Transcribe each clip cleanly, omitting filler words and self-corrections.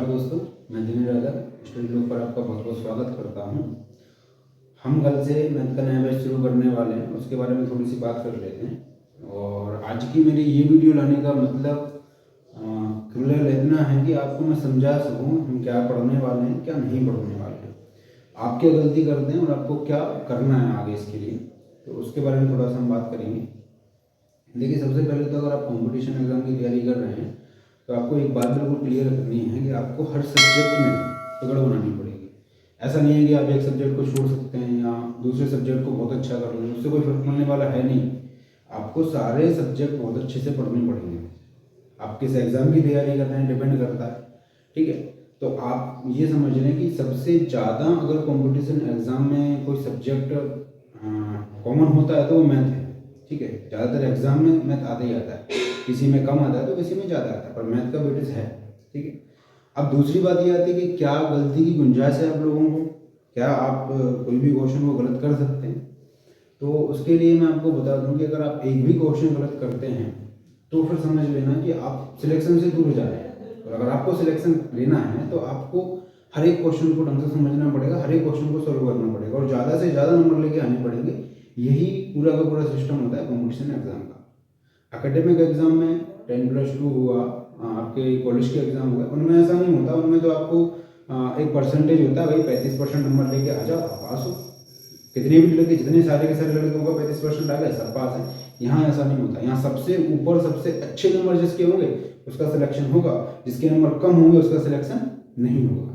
दोस्तों, मैं दिनेश राजा study group पर आपका बहुत बहुत स्वागत करता हूं। हम कल से मैथ का नया बैच शुरू करने वाले हैं, उसके बारे में थोड़ी सी बात कर लेते हैं। और आज की मेरी ये वीडियो लाने का मतलब क्लियर इतना है कि आपको मैं समझा सकूं हम क्या पढ़ने वाले हैं, क्या नहीं पढ़ने वाले हैं, आप क्या गलती करते हैं और आपको क्या करना है आगे इसके लिए, तो उसके बारे में थोड़ा सा हम बात करेंगे। देखिए, सबसे पहले तो अगर आप कॉम्पिटिशन एग्ज़ाम की तैयारी कर रहे हैं तो आपको एक बात बिल्कुल क्लियर करनी है कि आपको हर सब्जेक्ट में पकड़ बनानी पड़ेगी। ऐसा नहीं है कि आप एक सब्जेक्ट को छोड़ सकते हैं या दूसरे सब्जेक्ट को बहुत अच्छा कर लें, उससे कोई फर्क पड़ने वाला है नहीं। आपको सारे सब्जेक्ट बहुत अच्छे से पढ़ने पड़ेंगे। आप किस एग्ज़ाम की तैयारी कर रहे हैं डिपेंड करता है, ठीक है। तो आप ये समझ लें कि सबसे ज़्यादा अगर कंपटीशन एग्ज़ाम में कोई सब्जेक्ट कॉमन होता है तो वो मैथ है, ठीक है। ज़्यादातर एग्ज़ाम में मैथ आता ही आता है, किसी में कम आता है तो किसी में ज़्यादा आता है, पर मैथ का वेटेज है, ठीक है। अब दूसरी बात ये आती है कि क्या गलती की गुंजाइश है आप लोगों को, क्या आप कोई भी क्वेश्चन को गलत कर सकते हैं। तो उसके लिए मैं आपको बता दूं कि अगर आप एक भी क्वेश्चन गलत करते हैं तो फिर समझ लेना कि आप सिलेक्शन से दूर जा रहे हैं। और अगर आपको सिलेक्शन लेना है तो आपको हर एक क्वेश्चन को ढंग से समझना पड़ेगा, हर एक क्वेश्चन को सॉल्व करना पड़ेगा और ज़्यादा से ज़्यादा नंबर लेके आने पड़ेंगे। यही पूरा का पूरा सिस्टम होता है कॉम्पिटिशन एग्जाम का। एकेडमिक एग्जाम में 10+2 हुआ, आपके कॉलेज के एग्जाम हुए, उनमें ऐसा नहीं होता। उनमें तो आपको एक परसेंटेज होता है, भाई 35% नंबर लेके आ जाओ, पास हो। कितने भी लड़के, जितने सारे के सारे लड़कों का 35% आ गए, सब पास है। यहाँ ऐसा नहीं होता। यहाँ सबसे ऊपर सबसे अच्छे नंबर जिसके होंगे उसका सिलेक्शन होगा, जिसके नंबर कम होंगे उसका सिलेक्शन नहीं होगा।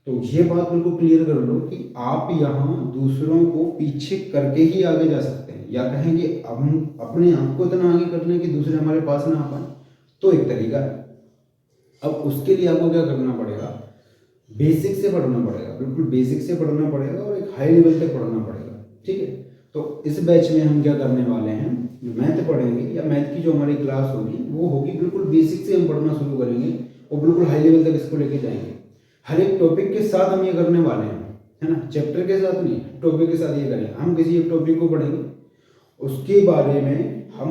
तो ये बात बिल्कुल क्लियर कर लो कि आप यहाँ दूसरों को पीछे करके ही आगे जा सकते हैं, या कहें कि हम अपने आप को इतना आगे कर लें कि दूसरे हमारे पास ना आ पाए, तो एक तरीका है। अब उसके लिए आपको क्या करना पड़ेगा, बेसिक से पढ़ना पड़ेगा, बिल्कुल बेसिक से पढ़ना पड़ेगा और एक हाई लेवल तक पढ़ना पड़ेगा, ठीक है। तो इस बैच में हम क्या करने वाले हैं, मैथ पढ़ेंगे, या मैथ की जो हमारी क्लास होगी वो होगी बिल्कुल बेसिक से हम पढ़ना शुरू करेंगे और बिल्कुल हाई लेवल तक इसको लेके जाएंगे। हर एक टॉपिक के साथ हम ये करने वाले हैं, है ना, चैप्टर के साथ नहीं, टॉपिक के साथ ये करेंगे। हम किसी एक टॉपिक को पढ़ेंगे, उसके बारे में हम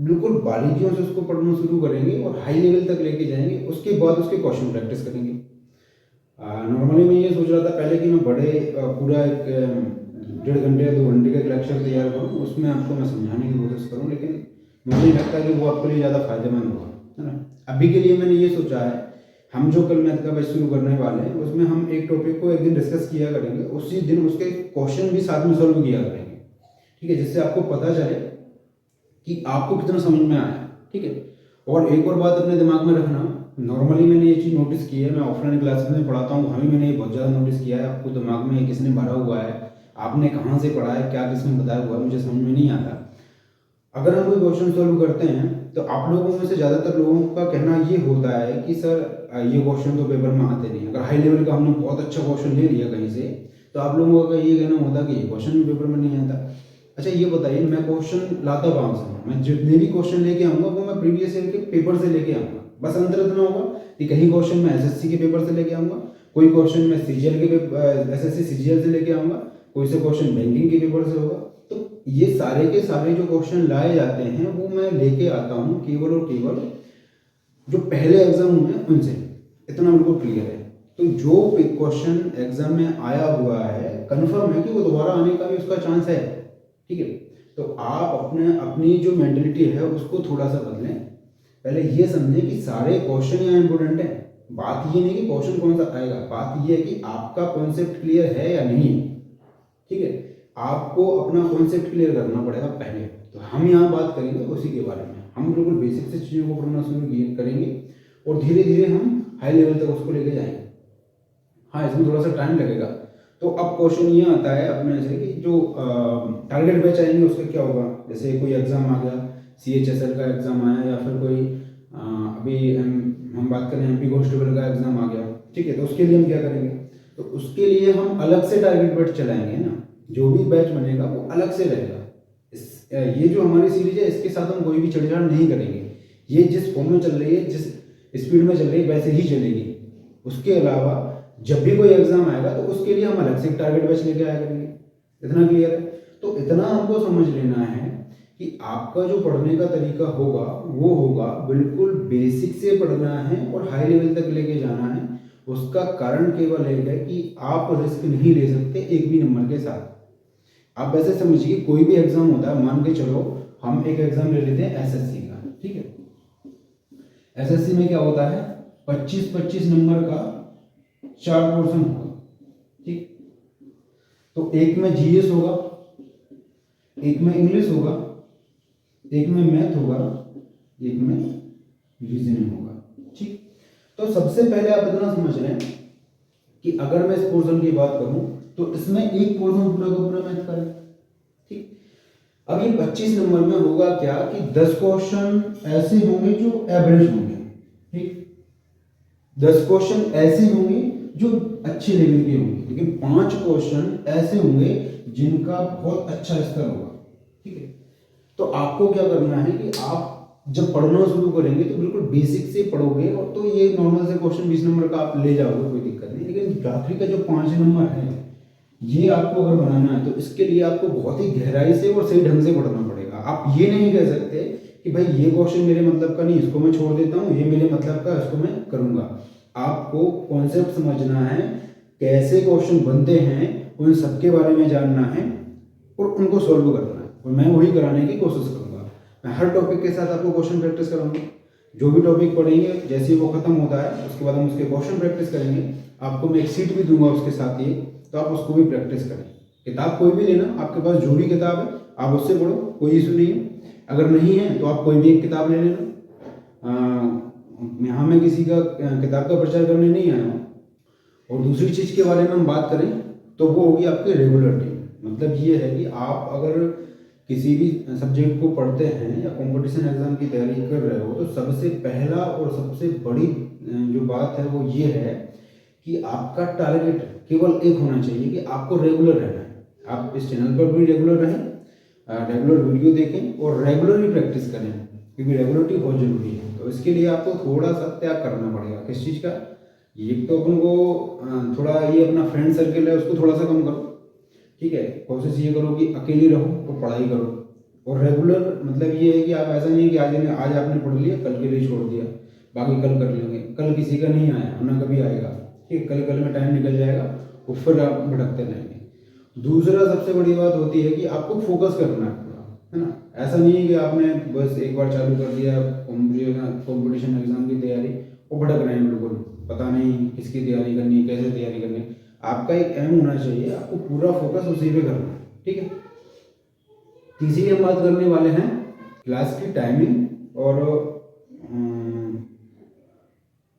बिल्कुल बारीकियों से उसको पढ़ना शुरू करेंगे और हाई लेवल तक लेके जाएंगे। उसके बाद उसके क्वेश्चन प्रैक्टिस करेंगे। नॉर्मली मैं ये सोच रहा था पहले कि मैं बड़े पूरा एक 1.5 घंटे 2 घंटे का लेक्चर तैयार करूँ, उसमें आपको मैं समझाने की कोशिश करूँ, लेकिन मुझे नहीं लगता कि वो आपके लिए ज़्यादा फायदेमंद होगा, है ना। अभी के लिए मैंने ये सोचा है, हम जो कल मैथ का बैच शुरू करने वाले हैं उसमें हम एक टॉपिक को एक दिन डिस्कस किया करेंगे, उसी दिन उसके क्वेश्चन भी साथ में सॉल्व किया करेंगे, ठीक है, जिससे आपको पता चले कि आपको कितना समझ में आया, ठीक है। और एक और बात अपने दिमाग में रखना, नॉर्मली मैंने ये चीज़ नोटिस की है, मैं ऑफलाइन क्लासेस में पढ़ाता हूँ, हमें मैंने ये बहुत ज़्यादा नोटिस किया है। आपको दिमाग में किसने भरा हुआ है, आपने कहाँ से पढ़ा है, क्या किसने बताया हुआ है, मुझे समझ में नहीं आता। अगर हम कोई क्वेश्चन सॉल्व करते हैं तो आप लोगों में से ज़्यादातर लोगों का कहना ये होता है कि सर ये क्वेश्चन तो पेपर में आते नहीं। अगर हाई लेवल का हमने बहुत अच्छा क्वेश्चन ले लिया कहीं से, तो आप लोगों का ये कहना होता है कि ये क्वेश्चन भी पेपर में नहीं आता। अच्छा ये बताइए, मैं क्वेश्चन लाता कहाँ से हूँ, मैं जितने भी क्वेश्चन लेके आऊँगा वो मैं प्रीवियस ईयर के पेपर से लेके आऊँगा। बस अंतर इतना होगा कि कहीं क्वेश्चन मैं एसएससी के पेपर से लेके आऊँगा, कोई क्वेश्चन मैं सीजीएल के एसएससी सीजीएल से लेके आऊँगा, कोई से क्वेश्चन बैंकिंग के पेपर से होगा। तो ये सारे के सारे जो क्वेश्चन लाए जाते हैं वो मैं लेके आता हूँ केवल और केवल जो पहले एग्जाम हुए हैं उनसे। इतना बिल्कुल क्लियर है। तो जो क्वेश्चन एग्जाम में आया हुआ है कंफर्म है कि वो दोबारा आने का भी उसका चांस है, ठीक है। तो आप अपनी जो मेंटलिटी है उसको थोड़ा सा बदलें। पहले ये समझें कि सारे क्वेश्चन यहाँ इंपॉर्टेंट है। बात ये नहीं कि क्वेश्चन कौन सा आएगा, बात ये है कि आपका कॉन्सेप्ट क्लियर है या नहीं, ठीक है। आपको अपना कॉन्सेप्ट क्लियर करना पड़ेगा पहले। तो हम यहाँ बात करेंगे उसी के बारे में। हम बिल्कुल बेसिक से चीज़ों को पढ़ना शुरू करेंगे और धीरे धीरे हम हाई लेवल तक उसको लेके जाएंगे। हाँ, इसमें थोड़ा सा टाइम लगेगा। तो अब क्वेश्चन ये आता है अपने से कि जो टारगेट बैच आएंगे उसका क्या होगा। जैसे कोई एग्ज़ाम आ गया, CHSL का एग्ज़ाम आया, या फिर कोई अभी हम बात करें MP कांस्टेबल का एग्ज़ाम आ गया, ठीक है। तो उसके लिए हम क्या करेंगे, तो उसके लिए हम अलग से टारगेट बैच चलाएंगे ना। जो भी बैच बनेगा वो अलग से रहेगा। ये जो हमारी सीरीज है इसके साथ हम कोई भी छेड़छाड़ नहीं करेंगे। ये जिस फॉर्म में चल रही है, जिस स्पीड में चल रही है, वैसे ही चलेगी। उसके अलावा जब भी कोई एग्जाम आएगा तो उसके लिए हम अलग से टारगेट बैच लेके आया करेंगे। इतना क्लियर है। तो इतना हमको समझ लेना है कि आपका जो पढ़ने का तरीका होगा वो होगा बिल्कुल बेसिक से पढ़ना है और हाई लेवल तक लेके जाना है। उसका कारण केवल एक है कि आप रिस्क नहीं ले सकते एक भी नंबर के साथ। आप ऐसे समझिए कोई भी एग्जाम होता है, मान के चलो हम एक एग्जाम ले लेते हैं एसएससी का, ठीक है। एसएससी में क्या होता है, 25-25 नंबर का 4 पोर्शन होगा, ठीक। तो एक में जीएस होगा, एक में इंग्लिश होगा, एक में मैथ होगा, एक में रीजनिंग होगा, ठीक। तो सबसे पहले आप इतना समझ लें कि अगर मैं इस पोर्शन की बात करूं तो इसमें एक पोर्शन पूरा का पूरा मैथ का है, ठीक। अब ये 25 नंबर में होगा क्या कि 10 क्वेश्चन ऐसे होंगे जो एवरेज होंगे, ठीक। 10 क्वेश्चन ऐसे होंगे जो अच्छे लेवल के होंगे, लेकिन 5 क्वेश्चन ऐसे होंगे जिनका बहुत अच्छा स्तर होगा, ठीक है। तो आपको क्या करना है कि आप जब पढ़ना शुरू करेंगे तो बिल्कुल बेसिक से पढ़ोगे, और तो ये नॉर्मल से क्वेश्चन 20 नंबर का आप ले जाओगे, कोई दिक्कत नहीं। लेकिन आखिरी का जो 5 नंबर है ये आपको अगर बनाना है तो इसके लिए आपको बहुत ही गहराई से और सही ढंग से पढ़ना पड़ेगा। आप ये नहीं कह सकते कि भाई ये क्वेश्चन मेरे मतलब का नहीं, इसको मैं छोड़ देता हूँ, ये मेरे मतलब का, इसको मैं करूँगा। आपको कॉन्सेप्ट समझना है, कैसे क्वेश्चन बनते हैं उन सबके बारे में जानना है और उनको सॉल्व करना है, और मैं वही कराने की कोशिश करूँगा। मैं हर टॉपिक के साथ आपको क्वेश्चन प्रैक्टिस कराऊंगा। जो भी टॉपिक पढ़ेंगे जैसे ही वो खत्म होता है उसके बाद हम उसके क्वेश्चन प्रैक्टिस करेंगे। आपको मैं एक सीट भी दूंगा उसके साथ ही, तो आप उसको भी प्रैक्टिस करें। किताब कोई भी लेना, आपके पास जो भी किताब है आप उससे पढ़ो, कोई इशू नहीं है। अगर नहीं है तो आप कोई भी एक किताब ले लेना। यहाँ मैं किसी का किताब का प्रचार करने नहीं आया हूँ। और दूसरी चीज़ के बारे में हम बात करें तो वो होगी आपकी रेगुलरिटी। मतलब ये है कि आप अगर किसी भी सब्जेक्ट को पढ़ते हैं या कंपटीशन एग्जाम की तैयारी कर रहे हो तो सबसे पहला और सबसे बड़ी जो बात है वो ये है कि आपका टारगेट केवल एक होना चाहिए कि आपको रेगुलर रहना है। आप इस चैनल पर भी रेगुलर रहें, रेगुलर वीडियो देखें और रेगुलरली प्रैक्टिस करें, क्योंकि रेगुलरिटी बहुत जरूरी है। तो इसके लिए आपको थोड़ा सा त्याग करना पड़ेगा। किस चीज़ का? ये तो अपन को थोड़ा ये अपना फ्रेंड सर्कल है उसको थोड़ा सा कम करो, ठीक है। कोशिश ये करो कि अकेले रहो और पढ़ाई करो। और रेगुलर मतलब ये है कि आप ऐसा नहीं है कि आज आपने पढ़ लिया कल के लिए छोड़ दिया, बाकी कल कर लेंगे। कल किसी का नहीं आया, ना कभी आएगा, ठीक है। कल में टाइम निकल जाएगा और फिर आप भटकते रहेंगे। दूसरा सबसे बड़ी बात होती है कि आपको फोकस करना है पूरा, है ना। ऐसा नहीं है कि आपने बस एक बार चालू कर दिया कॉम्पिटिशन एग्जाम की तैयारी और भटक रहे हैं, बिल्कुल पता नहीं किसकी तैयारी करनी है, कैसे तैयारी करनी है। आपका एक एम होना चाहिए, आपको पूरा फोकस उसी पे करना है, ठीक है। तीसरी हम बात करने वाले हैं क्लास की टाइमिंग और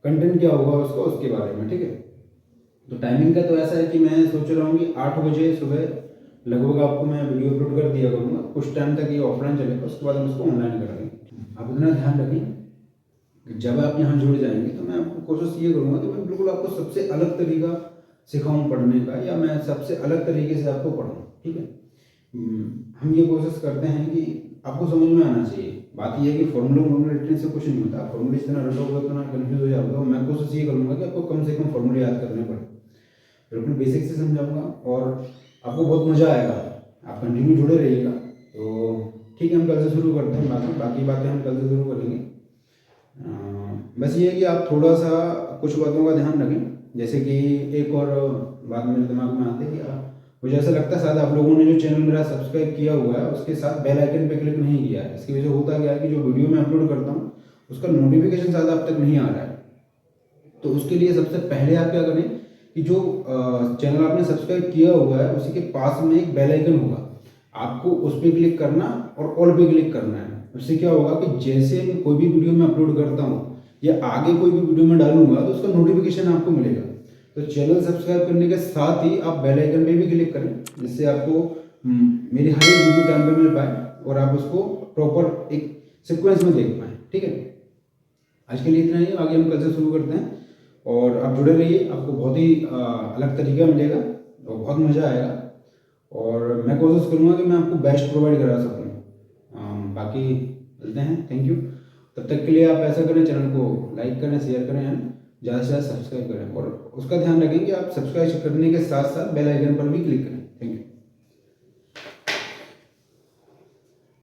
कंटेंट क्या होगा उसका, उसके बारे में, ठीक है। तो टाइमिंग का तो ऐसा है कि मैं सोच रहा हूँ कि 8 बजे सुबह लगभग आपको मैं वीडियो अपलोड कर दिया करूँगा। कुछ टाइम तक ये ऑफलाइन चलेगा, उसके बाद हम इसको ऑनलाइन करेंगे। आप इतना ध्यान रखें जब आप यहाँ जुड़ जाएंगे तो मैं आपको कोशिश ये करूँगा कि मैं बिल्कुल आपको सबसे अलग तरीका सिखाऊं पढ़ने का, या मैं सबसे अलग तरीके से आपको पढ़ाऊँ, ठीक है। हम ये कोशिश करते हैं कि आपको समझ में आना चाहिए। बात यह है कि फॉर्मूला रटने से कुछ नहीं होता। फॉर्मूले इतना रटोगे उतना कन्फ्यूज हो जाओगे। मैं कोशिश ये करूँगा कि आपको कम से कम फॉर्मूले याद करने पड़े, बिल्कुल बेसिक से समझाऊंगा और आपको बहुत मज़ा आएगा। आप कंटिन्यू जुड़े रहिएगा। तो ठीक है, हम कल से शुरू करते हैं। बाकी बातें हम कल से शुरू करेंगे। बस ये है कि आप थोड़ा सा कुछ बातों का ध्यान रखें। जैसे कि एक और बात मेरे दिमाग में आती है कि मुझे ऐसा लगता है शायद आप लोगों ने जो चैनल मेरा सब्सक्राइब किया हुआ है उसके साथ बेल आइकन पे क्लिक नहीं किया है। इसकी वजह होता क्या है कि जो वीडियो मैं अपलोड करता हूँ उसका नोटिफिकेशन शायद आप तक नहीं आ रहा है। तो उसके लिए सबसे पहले आप क्या करें कि जो चैनल आपने सब्सक्राइब किया हुआ है उसी के पास में एक बेल आइकन होगा, आपको उस पर क्लिक करना और ऑल पे क्लिक करना है। उससे क्या होगा कि जैसे कोई भी वीडियो मैं अपलोड करता हूँ या आगे कोई भी वीडियो में डालूंगा तो उसका नोटिफिकेशन आपको मिलेगा। तो चैनल सब्सक्राइब करने के साथ ही आप बेल आइकन पे भी क्लिक करें, जिससे आपको मेरी हर एक वीडियो टाइम पे मिल पाए और आप उसको प्रॉपर एक सीक्वेंस में देख पाएँ, ठीक है। आज के लिए इतना ही, आगे हम कल से शुरू करते हैं और आप जुड़े रहिए। आपको बहुत ही अलग तरीका मिलेगा और बहुत मज़ा आएगा और मैं कोशिश करूँगा कि मैं आपको बेस्ट प्रोवाइड करा सकूँ। बाकी मिलते हैं, थैंक यू। तब तक के लिए आप ऐसा करें, चैनल को लाइक करें, शेयर करें, ज़्यादा से ज़्यादा सब्सक्राइब करें और उसका ध्यान रखें कि आप सब्सक्राइब करने के साथ साथ बेल आइकन पर भी क्लिक करें। Thank you.